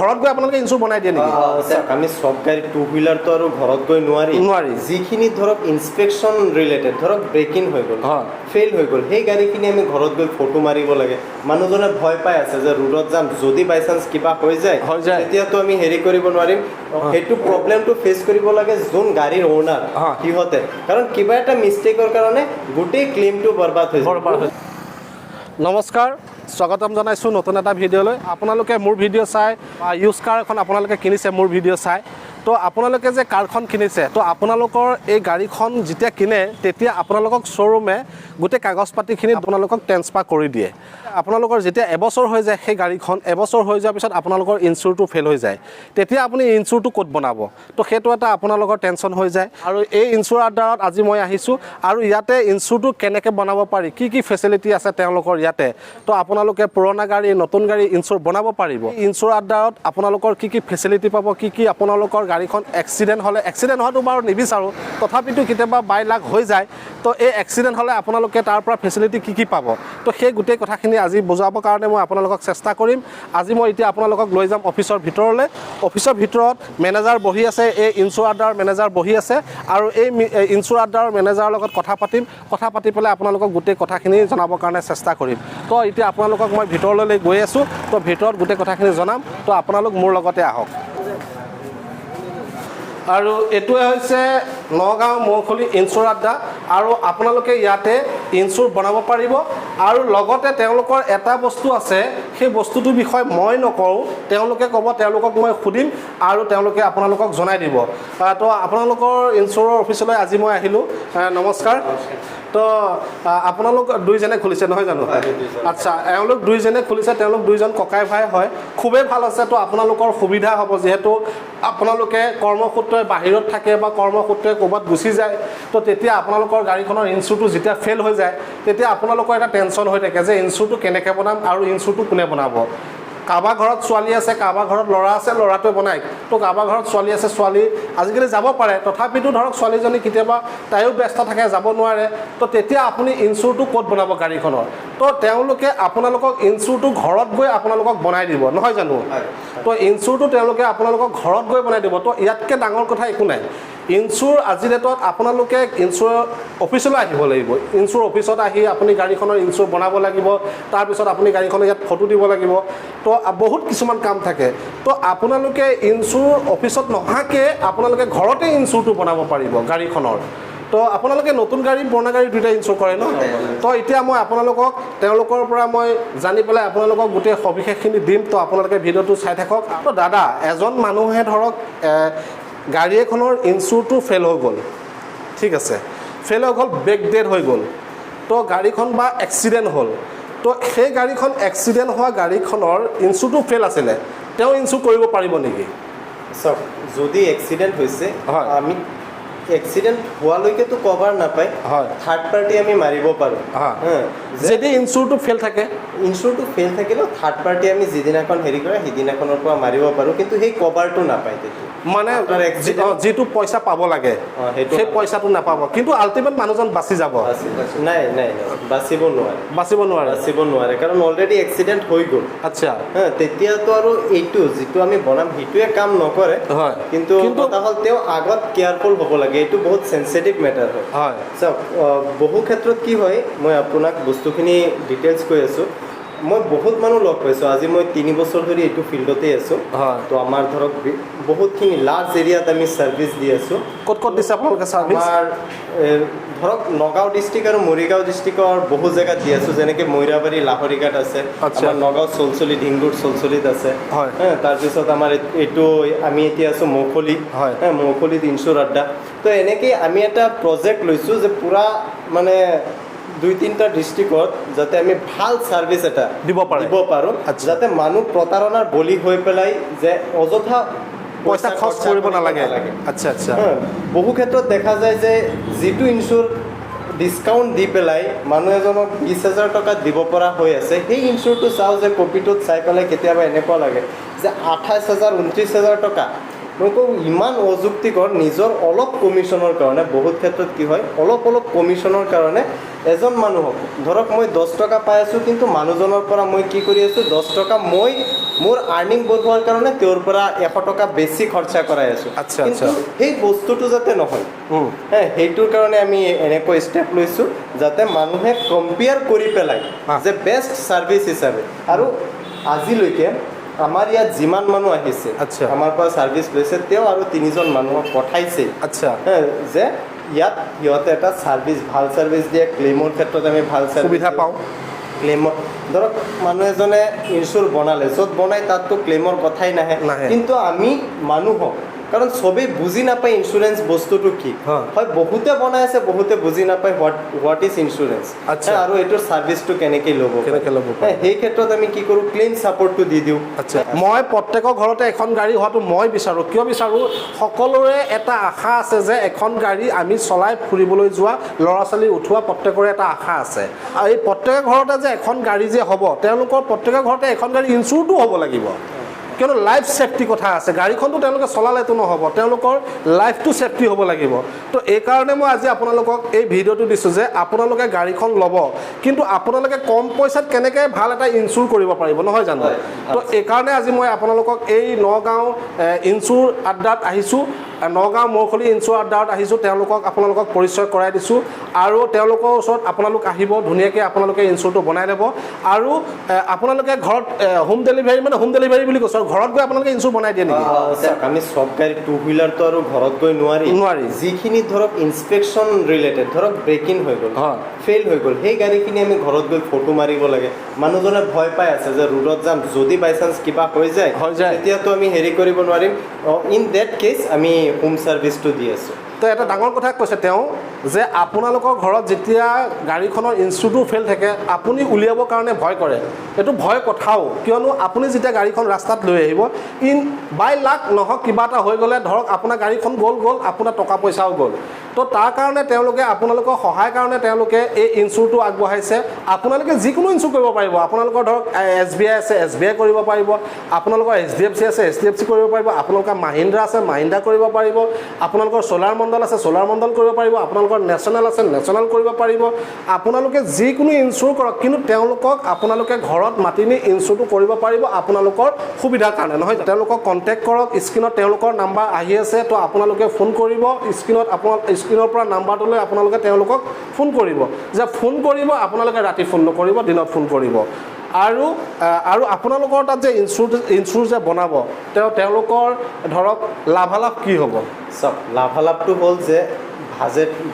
ঘৰত গৈ আপোনালোকে ইনচুৰ বনাই দিয়ে নেকি? আমি সব গাড়ী টু হুইলাৰটো আৰু ঘৰত গৈ নোৱাৰি যিখিনি ধৰক ইনস্পেকশ্যন ৰিলেটেড ধৰক ব্ৰেকিং হৈ গ'ল ফেইল হৈ গ'ল সেই গাড়ীখিনি আমি ঘৰত গৈ ফটো মাৰিব লাগে মানুহজনে ভয় পাই আছে যে ৰোডত যাম যদি বাই চান্স কিবা হৈ যায় তেতিয়াতো আমি হেৰি কৰিব নোৱাৰিম সেইটো প্ৰব্লেমটো ফেচ কৰিব লাগে যোন গাড়ীৰ ওনাৰ সিহঁতে কাৰণ কিবা এটা মিষ্টেকৰ কাৰণে গোটেই ক্লেইমটো বৰবাদ হৈ যায় নমস্কাৰ স্বাগতম জনাইছোঁ নতুন এটা ভিডিঅ'লৈ আপোনালোকে মোৰ ভিডিঅ' চাই ইউজ কাৰ এখন আপোনালোকে কিনিছে মোৰ ভিডিঅ' চাই তো আপোনালোকে যে কাৰখন কিনিছে তো আপোনালোকৰ এই গাড়ীখন যেতিয়া কিনে তেতিয়া আপোনালোকক শ্ব'ৰুমে গোটেই কাগজ পাতিখিনি আপোনালোকক ট্ৰেন্সফাৰ কৰি দিয়ে আপোনালোকৰ যেতিয়া এবছৰ হৈ যায় সেই গাড়ীখন এবছৰ হৈ যোৱাৰ পিছত আপোনালোকৰ ইনচুৰটো ফেইল হৈ যায় তেতিয়া আপুনি ইনচুৰটো ক'ত বনাব তো সেইটো এটা আপোনালোকৰ টেনশ্যন হৈ যায় আৰু এই ইনচুৰ আণ্ডাৰত আজি মই আহিছোঁ আৰু ইয়াতে ইনচুৰটো কেনেকৈ বনাব পাৰি কি ফেচিলিটি আছে তেওঁলোকৰ ইয়াতে তো আপোনালোকে পুৰণা গাড়ী নতুন গাড়ী ইনচুৰ বনাব পাৰিব ইনচুৰ আণ্ডাৰত আপোনালোকৰ কি ফেচিলিটি পাব কি আপোনালোকৰ গাড়ীখন এক্সিডেণ্ট হ'লে এক্সিডেণ্ট হোৱাটো বাৰু নিবিচাৰোঁ তথাপিতো কেতিয়াবা বাই লাখ হৈ যায় তো এই এক্সিডেণ্ট হ'লে আপোনালোকে তাৰ পৰা ফেচিলিটি কি পাব তো সেই গোটেই কথাখিনি আজি বুজাবৰ কাৰণে মই আপোনালোকক চেষ্টা কৰিম আজি মই এতিয়া আপোনালোকক লৈ যাম অফিচৰ ভিতৰলৈ অফিচৰ ভিতৰত মেনেজাৰ বহি আছে এই ইনচুৰ আণ্ডাৰৰ মেনেজাৰ বহি আছে আৰু এই ইনচুৰ আণ্ডাৰৰ মেনেজাৰৰ লগত কথা পাতি পেলাই আপোনালোকক গোটেই কথাখিনি জনাবৰ কাৰণে চেষ্টা কৰিম তো এতিয়া আপোনালোকক মই ভিতৰলৈ গৈ আছোঁ তো ভিতৰত গোটেই কথাখিনি জনাম তো আপোনালোক মোৰ লগতে আহক আৰু এইটোৱে হৈছে নগাঁও মৌখুলি ইনচুৰ আড্ডা আৰু আপোনালোকে ইয়াতে ইনচুৰ বনাব পাৰিব আৰু লগতে তেওঁলোকৰ এটা বস্তু আছে সেই বস্তুটোৰ বিষয়ে মই নকওঁ তেওঁলোকে ক'ব তেওঁলোকক মই সুধিম আৰু তেওঁলোকে আপোনালোকক জনাই দিব তো আপোনালোকৰ ইনচুৰৰ অফিচলৈ আজি মই আহিলোঁ নমস্কাৰ তো আপোনালোক দুইজনে খুলিছে নহয় জানো আচ্ছা এওঁলোক দুইজনে খুলিছে তেওঁলোক দুইজন ককাই ভাই হয় খুবেই ভাল আছে তো আপোনালোকৰ সুবিধা হ'ব যিহেতু আপোনালোকে কৰ্মসূত্ৰে বাহিৰত থাকে বা কৰ্মসূত্ৰে ক'ৰবাত গুচি যায় তো তেতিয়া আপোনালোকৰ গাড়ীখনৰ ইনচুৰটো যেতিয়া ফেইল হৈ যায় তেতিয়া আপোনালোকৰ এটা টেনশ্যন হৈ থাকে যে ইনচুৰটো কেনেকৈ বনাম আৰু ইনচুৰটো কোনে বনাব কাৰোবাৰ ঘৰত ছোৱালী আছে কাৰোবাৰ ঘৰত ল'ৰা আছে ল'ৰাটোৱে বনায় তো কাৰোবাৰ ঘৰত ছোৱালী আছে ছোৱালী আজিকালি যাব পাৰে তথাপিতো ধৰক ছোৱালীজনী কেতিয়াবা তাইও ব্যস্ত থাকে যাব নোৱাৰে তো তেতিয়া আপুনি ইনচুৰটো ক'ত বনাব গাড়ীখনৰ তো তেওঁলোকে আপোনালোকক ইনচুৰটো ঘৰত গৈ আপোনালোকক বনাই দিব নহয় জানো তো ইনচুৰটো তেওঁলোকে আপোনালোকক ঘৰত গৈ বনাই দিব তো ইয়াতকৈ ডাঙৰ কথা একো নাই ইনচুৰ আজিৰ ডেটত আপোনালোকে ইনচুৰ অফিচলৈ আহিব লাগিব ইনচুৰ অফিচত আহি আপুনি গাড়ীখনৰ ইনচুৰ বনাব লাগিব তাৰপিছত আপুনি গাড়ীখনৰ ইয়াত ফটো দিব লাগিব তো বহুত কিছুমান কাম থাকে তো আপোনালোকে ইনচুৰ অফিচত নহাকৈ আপোনালোকে ঘৰতে ইনচুৰটো বনাব পাৰিব গাড়ীখনৰ তো আপোনালোকে নতুন গাড়ী পুৰণা গাড়ী দুইটা ইনচুৰ কৰে ন তো এতিয়া মই আপোনালোকক তেওঁলোকৰ পৰা মই জানি পেলাই আপোনালোকক গোটেই সবিশেষখিনি দিম তো আপোনালোকে ভিডিঅ'টো চাই থাকক তো দাদা এজন মানুহে ধৰক গাড়ী এখনৰ ইনচুৰটো ফেইল হৈ গ'ল ঠিক আছে ফেইল হৈ গ'ল ব্ৰেক ডেড হৈ গ'ল তো গাড়ীখন বা এক্সিডেণ্ট হ'ল তো সেই গাড়ীখন এক্সিডেণ্ট হোৱা গাড়ীখনৰ ইনচুৰটো ফেইল আছিলে তেওঁ ইনচুৰ কৰিব পাৰিব নেকি চাওক যদি এক্সিডেণ্ট হৈছে আমি এক্সিডেণ্ট হোৱালৈকেতো কভাৰ নাপায় থাৰ্ড পাৰ্টি আমি মাৰিব পাৰোঁ যদি ইনচুৰটো ফেইল থাকে ইনচুৰটো ফেইল থাকিলেও থাৰ্ড পাৰ্টি আমি যিদিনাখন হেৰি কৰে সিদিনাখনৰ পৰা মাৰিব পাৰোঁ কিন্তু সেই কভাৰটো নাপায় তেতিয়া মানে যিটো পইচা পাব লাগে সেই পইচাটো নাপাব কিন্তু আল্টিমেট মানুহজন বাচি যাব নাই বাচিব নোৱাৰে কাৰণ অলৰেডি এক্সিডেণ্ট হৈ গ'ল আচ্ছা তেতিয়াতো আৰু এইটো যিটো আমি বনাম সেইটোৱে কাম নকৰে কিন্তু কথা হ'ল তেওঁ আগত কেয়াৰফুল হ'ব লাগে এইটো বহুত চেনচিটিভ মেটাৰ হয় চাওক বহু ক্ষেত্ৰত কি হয় মই আপোনাক বস্তুখিনি ডিটেইলছ কৈ আছোঁ মই বহুত মানুহ লগ পাইছোঁ আজি মই 3 বছৰ ধৰি এইটো ফিল্ডতে আছোঁ তো আমাৰ ধৰক বহুতখিনি লাৰ্জ এৰিয়াত আমি ছাৰ্ভিচ দি আছোঁ ক'ত দিছে আপোনালোকে ছাৰ্ভিচ আমাৰ ধৰক নগাঁও ডিষ্ট্ৰিক্ট আৰু মৰিগাঁও ডিষ্ট্ৰিক্টৰ বহু জেগাত দি আছোঁ যেনেকৈ মৈৰাবাৰী লাহৰিঘাট আছে আমাৰ নগাঁও চলচলি ঢিংগুৰ চলচলিত আছে তাৰপিছত আমাৰ এইটো আমি এতিয়া আছোঁ মৌখুলি মৌখুলিত ইনচুৰ আড্ডা তো এনেকৈ আমি এটা প্ৰজেক্ট লৈছোঁ যে পূৰা মানে 2-3টা ডিষ্ট্ৰিক্টত যাতে আমি ভাল ছাৰ্ভিচ এটা দিব পাৰোঁ যাতে মানুহ প্ৰতাৰণাৰ বলি হৈ পেলাই যে অযথা পইচা খৰচ কৰিব নালাগে আচ্ছা বহু ক্ষেত্ৰত দেখা যায় যে যিটো ইনচুৰ ডিছকাউণ্ট দি পেলাই মানুহ এজনক 20,000 টকা দিব পৰা হৈ আছে সেই ইনচুৰটো চাওঁ যে কপিটোত চাই পেলাই কেতিয়াবা এনেকুৱা লাগে যে 28,000 29,000 টকা মই কওঁ ইমান অযুক্তিকৰ নিজৰ অলপ কমিশ্যনৰ কাৰণে বহুত ক্ষেত্ৰত কি হয় অলপ কমিশ্যনৰ কাৰণে এজন মানুহক ধৰক মই 10 টকা পাই আছোঁ কিন্তু মানুহজনৰ পৰা মই কি কৰি আছোঁ 10 টকা মই মোৰ আৰ্নিং বঢ়োৱাৰ কাৰণে তেওঁৰ পৰা 100 টকা বেছি খৰচা কৰাই আছোঁ আচ্ছা, কিন্তু আচ্ছা। সেই বস্তুটো যাতে নহয় সেইটোৰ কাৰণে আমি এনেকৈ ষ্টেপ লৈছোঁ যাতে মানুহে কম্পেয়াৰ কৰি পেলাই যে বেষ্ট ছাৰ্ভিচ হিচাপে আৰু আজিলৈকে আমাৰ ইয়াত যিমান মানুহ আহিছে আচ্ছা। আমাৰ পৰা ছাৰ্ভিচ লৈছে তেওঁ আৰু 3জন মানুহক পঠাইছে আচ্ছা যে ইয়াত সিহঁতে এটা ছাৰ্ভিচ ভাল ছাৰ্ভিচ দিয়ে ক্লেইমৰ ক্ষেত্ৰত আমি ভাল সুবিধা পাওঁ ক্লেইমৰ ধৰক মানুহ এজনে ইনচুৰ বনালে য'ত বনাই তাততো ক্লেইমৰ কথাই নাহে কিন্তু আমি মানুহক কাৰণ চবেই বুজি নাপায় ইঞ্চুৰেঞ্চ বস্তুটো কি হয় বহুতে বনাই আছে বহুতে বুজি নাপায় হোৱাট ইজ ইঞ্চুৰেঞ্চ আৰু এইটোৰ ছাৰ্ভিচটো কেনেকৈ ল'ব সেই ক্ষেত্ৰত আমি কি কৰোঁ ক্লেইম ছাপৰ্টটো দি দিওঁ আচ্ছা মই প্ৰত্যেকৰ ঘৰতে এখন গাড়ী হোৱাটো মই বিচাৰোঁ কিয় বিচাৰোঁ সকলোৰে এটা আশা আছে যে এখন গাড়ী আমি চলাই ফুৰিবলৈ যোৱা ল'ৰা ছোৱালী উঠোৱা প্ৰত্যেকৰে এটা আশা আছে আৰু এই প্ৰত্যেকৰ ঘৰতে যে এখন গাড়ী যে হ'ব তেওঁলোকৰ প্ৰত্যেকৰ ঘৰতে এখন গাড়ী ইঞ্চুৰটো হ'ব লাগিব কিয়নো লাইফ ছেফটি কথা আছে গাড়ীখনটো তেওঁলোকে চলালেতো নহ'ব তেওঁলোকৰ লাইফটো ছেফটি হ'ব লাগিব তো এইকাৰণে মই আজি আপোনালোকক এই ভিডিঅ'টো দিছোঁ যে আপোনালোকে গাড়ীখন ল'ব কিন্তু আপোনালোকে কম পইচাত কেনেকৈ ভাল এটা ইঞ্চুৰ কৰিব পাৰিব নহয় জানো তো এইকাৰণে আজি মই আপোনালোকক এই নগাঁও ইঞ্চুৰ আড্ডাত আহিছোঁ নগাঁও মৌখলি ইঞ্চুৰ আড্ডাত আহিছোঁ আপোনালোকক পৰিচয় কৰাই দিছোঁ আৰু তেওঁলোকৰ ওচৰত আপোনালোক আহিব ধুনীয়াকৈ আপোনালোকে ইঞ্চুৰটো বনাই ল'ব আৰু আপোনালোকে ঘৰত হোম ডেলিভাৰী বুলি কৈছোঁ ঘৰত গৈ আপোনালোকে ইঞ্চুৰ বনাই দিয়ে নেকি আমি চব গাড়ী 2 হুইলাৰটো আৰু ঘৰত গৈ নোৱাৰি যিখিনি ধৰক ইনস্পেকশ্যন ৰিলেটেড ধৰক ব্ৰেকিং হৈ গ'ল ফেইল হৈ গ'ল সেই গাড়ীখিনি আমি ঘৰত গৈ ফটো মাৰিব লাগে মানুহজনে ভয় পাই আছে যে ৰোডত যাম যদি বাই চান্স কিবা হৈ যায় তেতিয়াতো আমি হেৰি কৰিব নোৱাৰিম ইন ডেট কেছ আমি হোম ছাৰ্ভিচটো দি আছোঁ তো এটা ডাঙৰ কথা কৈছে তেওঁ যে আপোনালোকৰ ঘৰত যেতিয়া গাড়ীখনৰ ইঞ্চুৰটো ফেইল থাকে আপুনি উলিয়াবৰ কাৰণে ভয় কৰে এইটো ভয় কথাও কিয়নো আপুনি যেতিয়া গাড়ীখন ৰাস্তাত লৈ আহিব বাই লাক নহওক কিবা এটা হৈ গ'লে ধৰক আপোনাৰ গাড়ীখন গ'ল আপোনাৰ টকা পইচাও গ'ল তো তাৰ কাৰণে তেওঁলোকে আপোনালোকৰ সহায়ৰ কাৰণে তেওঁলোকে এই ইঞ্চুৰটো আগবঢ়াইছে আপোনালোকে যিকোনো ইঞ্চুৰ কৰিব পাৰিব আপোনালোকৰ ধৰক SBI আছে SBI কৰিব পাৰিব আপোনালোকৰ HDFC আছে HDFC কৰিব পাৰিব আপোনালোকৰ মাহিন্দ্ৰা আছে মাহিন্দ্ৰা কৰিব পাৰিব আপোনালোকৰ সোলাৰ মণ্ডল আছে সোলাৰ মণ্ডল কৰিব পাৰিব আপোনালোকৰ নেশ্যনেল আছে নেশ্যনেল কৰিব পাৰিব আপোনালোকে যিকোনো ইঞ্চুৰ কৰক কিন্তু তেওঁলোকক আপোনালোকে ঘৰত মাতি নি ইঞ্চুৰটো কৰিব পাৰিব আপোনালোকৰ সুবিধাৰ কাৰণে নহয় তেওঁলোকক কণ্টেক্ট কৰক স্ক্ৰীনত তেওঁলোকৰ নাম্বাৰ আহি আছে তো আপোনালোকে ফোন কৰিব স্ক্ৰীনৰ পৰা নাম্বাৰটো লৈ আপোনালোকে তেওঁলোকক ফোন কৰিব যে ফোন কৰিব আপোনালোকে ৰাতি ফোন নকৰিব দিনত ফোন কৰিব আৰু আপোনালোকৰ তাত যে ইঞ্চুৰ যে বনাব তেওঁলোকৰ ধৰক লাভালাভ কি হ'ব চব লাভালাভটো হ'ল যে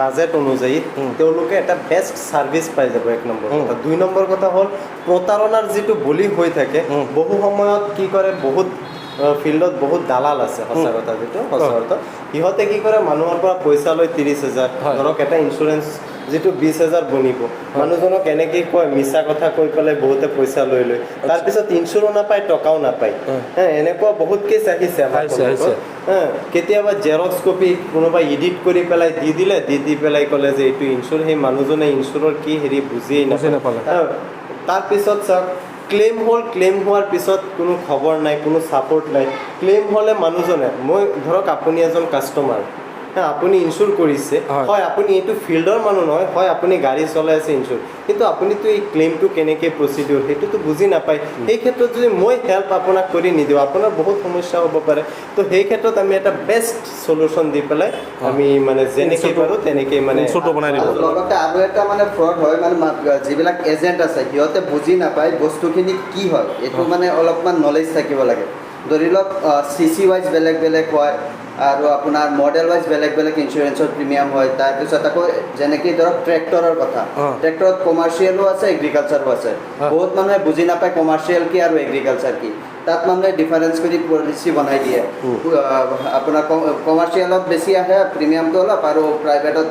বাজেট অনুযায়ী তেওঁলোকে এটা বেষ্ট ছাৰ্ভিচ পাই যাব 1 নম্বৰ কথা 2 নম্বৰ কথা হ'ল প্ৰতাৰণাৰ যিটো বলি হৈ থাকে বহু সময়ত কি কৰে বহুত ফিল্ডত বহুত দালাল আছে সঁচা কথা যিটো সঁচা অৰ্থ সিহঁতে কি কৰে মানুহৰ পৰা পইচা লৈ 30,000 ধৰক এটা ইঞ্চুৰেঞ্চ যিটো 20,000 বনিব মানুহজনক এনেকৈ কয় মিছা কথা কৈ পেলাই বহুতে পইচা লৈ তাৰপিছত ইঞ্চুৰো নাপায় টকাও নাপায় এনেকুৱা বহুত কেছ আহিছে আমাৰ কেতিয়াবা জেৰক্স কপি কোনোবাই এডিট কৰি পেলাই দি পেলাই ক'লে যে এইটো ইঞ্চুৰ সেই মানুহজনে ইঞ্চুৰৰ কি হেৰি বুজিয়েই নাপালে তাৰপিছত চাওক ক্লেইম হোৱাৰ পিছত কোনো খবৰ নাই কোনো ছাপৰ্ট নাই ক্লেইম হ'লে মানুহজনে মই ধৰক আপুনি এজন কাষ্টমাৰ আপুনি ইঞ্চুৰ কৰিছে হয় আপুনি এইটো ফিল্ডৰ মানুহ নহয় হয় আপুনি গাড়ী চলাই আছে ইঞ্চুৰ কিন্তু আপুনিতো এই ক্লেইমটো কেনেকৈ প্ৰচিডিউৰ সেইটোতো বুজি নাপায় সেই ক্ষেত্ৰত যদি মই হেল্প আপোনাক কৰি নিদিওঁ আপোনাৰ বহুত সমস্যা হ'ব পাৰে তো সেই ক্ষেত্ৰত আমি এটা বেষ্ট সলিউশ্যন দি পেলাই আমি মানে যেনেকৈ পাৰোঁ তেনেকৈ মানে ইঞ্চুৰটো বনাই দিব লগতে আৰু এটা মানে ফ্ৰড হয় মানে যিবিলাক এজেণ্ট আছে সিহঁতে বুজি নাপায় বস্তুখিনি কি হয় এইটো মানে অলপমান নলেজ থাকিব লাগে ধৰি লওক CC ৱাইজ বেলেগ হয় আৰু আপোনাৰ মডেল ৱাইজ বেলেগ ইঞ্চুৰেঞ্চৰ প্ৰিমিয়াম হয় তাৰপিছত আকৌ যেনেকৈ ধৰক ট্ৰেক্টৰৰ কথা ট্ৰেক্টৰত কমাৰ্চিয়েলো আছে এগ্ৰিকালচাৰো আছে বহুত মানুহে বুজি নাপায় কমাৰ্চিয়েল কি আৰু এগ্ৰিকালচাৰ কি তাত মানুহে ডিফাৰেঞ্চ কৰি পলিচি বনাই দিয়ে আপোনাৰ কমাৰ্চিয়েলত বেছি আহে প্ৰিমিয়ামটো অলপ আৰু প্ৰাইভেটত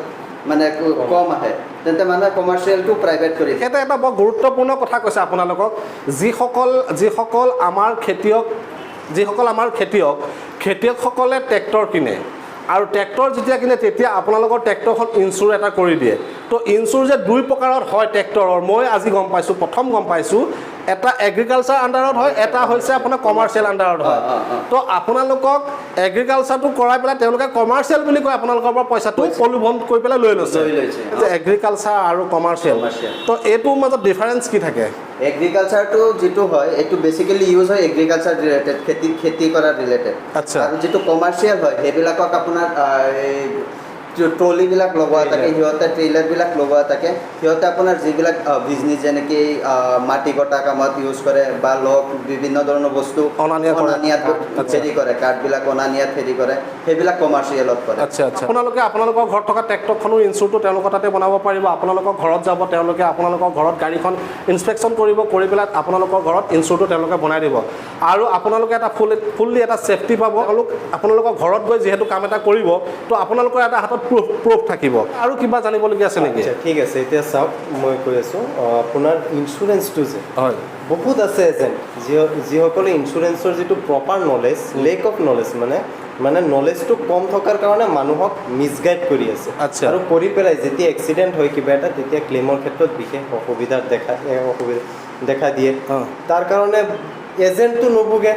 মানে কম আহে তেন্তে মানুহে কমাৰ্চিয়েলটো প্ৰাইভেট কৰি এটা বৰ গুৰুত্বপূৰ্ণ কথা কৈছে আপোনালোকক যিসকল আমাৰ খেতিয়কসকলে ট্ৰেক্টৰ কিনে আৰু ট্ৰেক্টৰ যেতিয়া কিনে তেতিয়া আপোনালোকৰ ট্ৰেক্টৰখন ইঞ্চুৰ এটা কৰি দিয়ে তো ইঞ্চুৰ যে 2 প্ৰকাৰত হয় ট্ৰেক্টৰৰ মই আজি প্ৰথম গম পাইছোঁ এটা এগ্ৰিকালচাৰ আণ্ডাৰত হয়, এটা হৈছে আপোনাৰ কমাৰ্চিয়েল আণ্ডাৰত হয়। তো আপোনালোকক এগ্ৰিকালচাৰটো কৰাই পেলাই তেওঁলোকে কমাৰ্চিয়েল বুলি কয়, আপোনালোকৰ পৰা পইচাটো পলুভন কৰি পেলাই লৈ লৈছে। যে এগ্ৰিকালচাৰ আৰু কমাৰ্চিয়েল, তো এইটোৰ মাজত ডিফাৰেঞ্চ কি থাকে? এগ্ৰিকালচাৰটো যিটো হয় এইটো বেচিকেলি ইউজ হয় এগ্ৰিকালচাৰ ৰিলেটেড, খেতি কৰা ৰিলেটেড। আচ্ছা। আৰু যিটো কমাৰ্চিয়েল হয় সেইবিলাকক আপোনাৰ ট্ৰলিবিলাক লগোৱা থাকে, সিহঁতে ট্ৰেইলাৰবিলাক লগোৱা থাকে, সিহঁতে আপোনাৰ যিবিলাক বিজনেছ যেনেকৈ মাটি কটা কামত ইউজ কৰে বা লগ বিভিন্ন ধৰণৰ বস্তু অনা নিয়াত হেৰি কৰে, কাঠবিলাক অনা নিয়াত হেৰি কৰে, সেইবিলাক কমাৰ্চিয়েলত কৰে। আচ্ছা আচ্ছা। আপোনালোকৰ ঘৰত থকা ট্ৰেক্টৰখনো ইনচুৰটো তেওঁলোকৰ তাতে বনাব পাৰিব। আপোনালোকৰ ঘৰত যাব, তেওঁলোকে আপোনালোকৰ ঘৰত গাড়ীখন ইনস্পেকশ্যন কৰিব, কৰি পেলাই আপোনালোকৰ ঘৰত ইনচুৰটো তেওঁলোকে বনাই দিব। আৰু আপোনালোকে এটা ফুল্লি এটা ছেফটি পাব। আপোনালোকৰ ঘৰত গৈ যিহেতু কাম এটা কৰিব, তো আপোনালোকৰ এটা হাতত প্ৰুফ থাকিব। আৰু কিবা জানিবলগীয়া আছে নেকি? ঠিক আছে, এতিয়া চাওক মই কৈ আছোঁ আপোনাৰ ইঞ্চুৰেঞ্চটো যে হয়, বহুত আছে এজেণ্ট যিসকলে ইঞ্চুৰেঞ্চৰ যিটো proper knowledge, lake of knowledge মানে নলেজটো কম থকাৰ কাৰণে মানুহক মিছগাইড কৰি আছে। আচ্ছা। আৰু কৰি পেলাই যেতিয়া এক্সিডেণ্ট হয় কিবা এটা, তেতিয়া ক্লেইমৰ ক্ষেত্ৰত বিশেষ অসুবিধা দেখা দিয়ে। তাৰ কাৰণে এজেণ্টটো নুবুগে,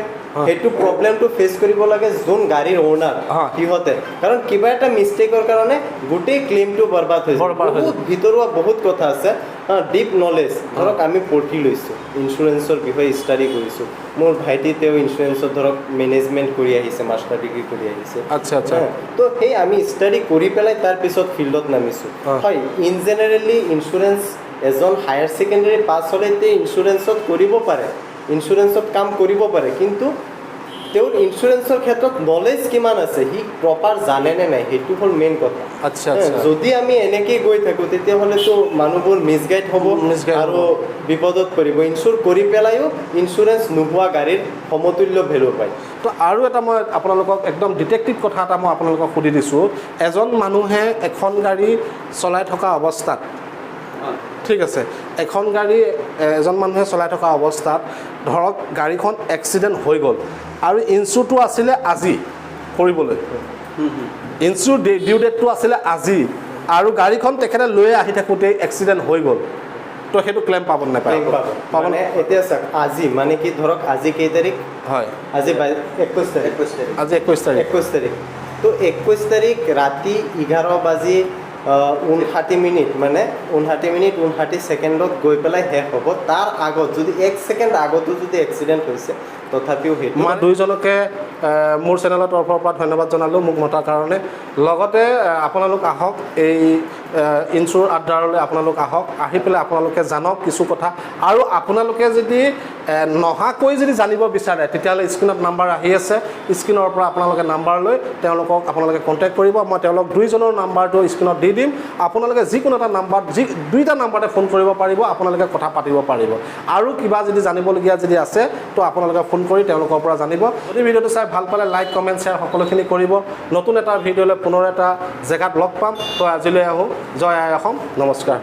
সেইটো প্ৰব্লেমটো ফেচ কৰিব লাগে যোন গাড়ীৰ অ'নাৰ সিহঁতে, কাৰণ কিবা এটা মিষ্টেকৰ কাৰণে গোটেই ক্লেইমটো বৰবাদ হৈ যায়। বহুত ভিতৰুৱা বহুত কথা আছে, ডিপ নলেজ। ধৰক আমি পঢ়ি লৈছোঁ, ইঞ্চুৰেঞ্চৰ বিষয়ে ষ্টাডি কৰিছোঁ। মোৰ ভাইটি তেওঁ ইঞ্চুৰেঞ্চত ধৰক মেনেজমেণ্ট কৰি আহিছে, মাষ্টাৰ ডিগ্ৰী কৰি আহিছে। আচ্ছা আচ্ছা। তো সেই আমি ষ্টাডি কৰি পেলাই তাৰপিছত ফিল্ডত নামিছোঁ। হয়, ইন জেনেৰেলি ইঞ্চুৰেঞ্চ এজন হায়াৰ ছেকেণ্ডেৰী পাছ হ'লে তেওঁ ইঞ্চুৰেঞ্চত কৰিব পাৰে, ইঞ্চুৰেঞ্চত কাম কৰিব পাৰে, কিন্তু তেওঁৰ ইঞ্চুৰেঞ্চৰ ক্ষেত্ৰত নলেজ কিমান আছে, সি প্ৰপাৰ জানে নে নাই, সেইটো হ'ল মেইন কথা। আচ্ছা আচ্ছা। যদি আমি এনেকেই গৈ থাকোঁ তেতিয়াহ'লেতো মানুহবোৰ মিছগাইড হ'ব আৰু বিপদত পৰিব। ইঞ্চুৰ কৰি পেলাইও ইঞ্চুৰেঞ্চ নোহোৱা গাড়ীৰ সমতুল্য ভেলু পায়। তো আৰু এটা মই আপোনালোকক একদম ডিটেক্টিভ কথা এটা মই আপোনালোকক সুধি দিছোঁ। এজন মানুহে এখন গাড়ী চলাই থকা অৱস্থাত, ঠিক আছে, এখন গাড়ী এজন মানুহে চলাই থকা অৱস্থাত ধৰক গাড়ীখন এক্সিডেণ্ট হৈ গ'ল আৰু ইঞ্চুৰটো আছিলে আজি কৰিবলৈ, ইঞ্চুৰ ডিউ ডেটটো আছিলে আজি, আৰু গাড়ীখন তেখেতে লৈ আহি থাকোঁতেই এক্সিডেণ্ট হৈ গ'ল, তো সেইটো ক্লেইম পাব নাপায়? পাব। মানে এতিয়া চাওক, আজি মানে কি ধৰক আজি কেই তাৰিখ? হয়, আজি 21 তাৰিখ। আজি 21 তাৰিখ। 21 তাৰিখ। তো 21 তাৰিখ ৰাতি 11:59 মিনিট, মানে 59 ছেকেণ্ডত গৈ পেলাই শেষ হ'ব। তাৰ আগত যদি 1 ছেকেণ্ড আগতো যদি এক্সিডেণ্ট হৈছে, তথাপিও সেইটো মই দুইজনকে মোৰ চেনেলৰ তৰফৰ পৰা ধন্যবাদ জনালোঁ মোক মতাৰ কাৰণে। লগতে আপোনালোক আহক, এই ইনচুৰ আড্ডাৰলৈ আপোনালোক আহক, আহি পেলাই আপোনালোকে জানক কিছু কথা। আৰু আপোনালোকে যদি নহাকৈ যদি জানিব বিচাৰে, তেতিয়াহ'লে স্ক্ৰীণত নাম্বাৰ আহি আছে, স্ক্ৰীণৰ পৰা আপোনালোকে নাম্বাৰ লৈ তেওঁলোকক আপোনালোকে কণ্টেক্ট কৰিব। মই তেওঁলোক দুইজনৰ নাম্বাৰটো স্ক্ৰীণত দি দিম। আপোনালোকে যিকোনো এটা নাম্বাৰ, দুইটা নাম্বাৰতে ফোন কৰিব পাৰিব, আপোনালোকে কথা পাতিব পাৰিব। আৰু কিবা যদি জানিবলগীয়া যদি আছে, তো আপোনালোকে ফোন কৰি তেওঁলোকৰ পৰা জানিব। যদি ভিডিঅ'টো চাই ভাল পালে লাইক, কমেণ্ট, শ্বেয়াৰ সকলোখিনি কৰিব। নতুন এটা ভিডিঅ'লৈ পুনৰ এটা জেগাত লগ পাম। তো আজিলৈ আহোঁ। জয় আই অসম, নমস্কাৰ।